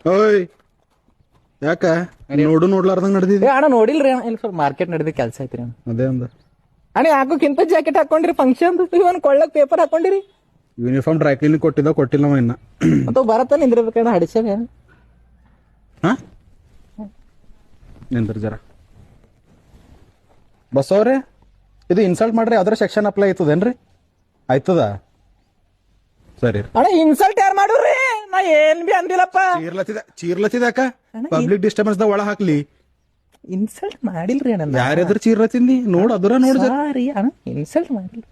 ಓಯ್ ಯಾಕ ನೋಡ್ಲಾರ್ದಂಗ ನಡೆದಿದೆ. ಅಣ್ಣ ನೋಡಿಲ್ರಿ ಅಣ್ಣ, ಇಲ್ಲಿ ಸ್ವಲ್ಪ ಮಾರ್ಕೆಟ್ ನಡೆದ ಕೆಲಸ ಐತ್ರಿ ಅಣ್ಣ. ಅದೇ ಅಂದ ಅಣ್ಣ ಯಾಕೋಕ್ಕಿಂತ ಜಾಕೆಟ್ ಹಾಕೊಂಡ್ರಿ ಫಂಕ್ಷನ್ ಇವನ್ ಕೊಳ್ಳಕ್ ಪೇಪರ್ ಹಾಕೊಂಡಿರಿ. ಯೂನಿಫಾರ್ಮ್ ಡ್ರೈ ಕ್ಲೀನಿಂಗ್ ಕೊಟ್ಟಿಲ್ಲ ನಾವ ಇನ್ನ. ಅಥವಾ ಬರತ್ತ ನಿಂದಿರ್ಬೇಕಣ್ಣ ಹಡಿಸ್ಯಾಗ. ಹಾ ನಿಂದ್ರ ಜರ ಬಸ್ ಅವ್ರೆ, ಇದು ಇನ್ಸಲ್ಟ್ ಮಾಡ್ರಿ ಯಾವ್ದಾರ ಸೆಕ್ಷನ್ ಅಪ್ಲೈ ಆಯ್ತದೇನ್ರಿ? ಆಯ್ತದ ಸರಿ. ಅಣ್ಣ ಇನ್ಸಲ್ಟ್ ಯಾರು ಮಾಡುರ್ರಿ? ನಾ ಏನ್ ಬಿ ಅಂದಿಲ್ಲಪ್ಪ. ಚೀರ್ಲತ್ತಿದ ಯಾಕ? ಪಬ್ಲಿಕ್ ಡಿಸ್ಟರ್ಬೆನ್ಸ್ ದ ಒಳ ಹಾಕ್ಲಿ. ಇನ್ಸಲ್ಟ್ ಮಾಡಿಲ್ರಿ ಅಣ್ಣ. ಯಾರ್ಯಾದ್ರ ಚೀರ್ಲತ್ತಿಂದಿ ನೋಡ್ ಅದರ ನೋಡ್. ಸಾರಿ ಅಣ್ಣ, ಇನ್ಸಲ್ಟ್ ಮಾಡಿಲ್ಲ.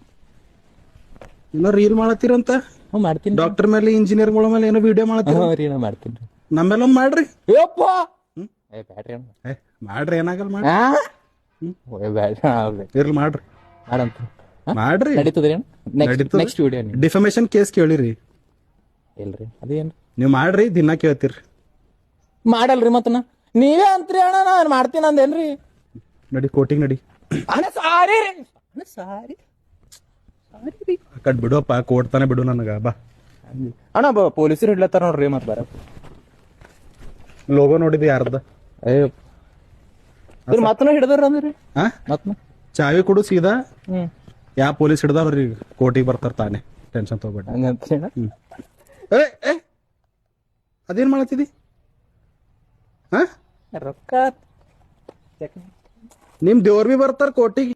ಏನೋ ರೀಲ್ ಮಾಡತ್ತೀರಂತ. ಮಾಡ್ತೀನಿ. ಡಾಕ್ಟರ್ ಮೇಲೆ ಇಂಜಿನಿಯರ್ಗಳ ಮೇಲೆ ಏನೋ ವಿಡಿಯೋ ಮಾಡತ್ತೀರಿ. ಮಾಡ್ತೀನಿ. ನಮ್ಮೆಲ್ಲ ಒಂದ್ ಮಾಡ್ರಿ. ಯಪ್ಪ ಬ್ಯಾಟ್ರಿ ಮಾಡ್ರಿ, ಏನಾಗಲ್ಲ ಮಾಡ್ರಿ. ಇರ್ಲಿ ಮಾಡ್ರಿ ಮಾಡ್ರಿ. ನಡೀತದ್ರಿ ನೆಕ್ಸ್ಟ್ ವಿಡಿಯೋ. ಡಿಫಮೇಶನ್ ಕೇಸ್ ಕೇಳಿರಿ. ಇಲ್ರಿ ಅದೇನ್ರಿ ನೀವ್ ಮಾಡ್ರಿ, ದಿನ ಕೇಳ್ತೀರಿ. ಮಾಡಲ್ರಿ ಮತ್ತ ನೀವೇ ಅಂತ್ರಿ ಅಣ್ಣ. ನಾನು ಮಾಡ್ತೀನಿ ಅಂದೇನ್ರಿ? ನಡಿ ಕೋಟಿಂಗ್ ನಡಿ. ಅಣ್ಣ ಸಾರಿ ರೀ ಅಣ್ಣ, ಸಾರಿ ಸಾರಿ. ಕಟ್ ಬಿಡುವಪ್ಪ, ಕೋಡ್ತಾನೆ ಬಿಡು ನನಗ. ಬಾ ಅಣ್ಣ ಪೊಲೀಸರು ಹಿಡ್ಲತ್ತಾರ ನೋಡ್ರಿ. ಮತ್ ಬರ ಲೋಗೋ ನೋಡಿದ್ ಯಾರ್ದ? ಮತ್ತನು ಹಿಡ್ದಾರ ಅಂದ್ರಿ. ಮತ್ನ ಚಾವಿ ಕೊಡು ಸೀದಾ. ಯಾ ಪೊಲೀಸ್ ಹಿಡ್ದಾವ್ರಿ ಕೋಟಿಗೆ ಬರ್ತಾರ ತಾನೆ. ಟೆನ್ಷನ್ ತಗೋಬೇಡ. ಅದೇನ್ ಮಾಡತ್ತಿದಿ? ರೊಕ್ಕ ನಿಮ್ ದೇವ್ರ ಬಿ ಬರ್ತಾರ ಕೋಟಿಗೆ.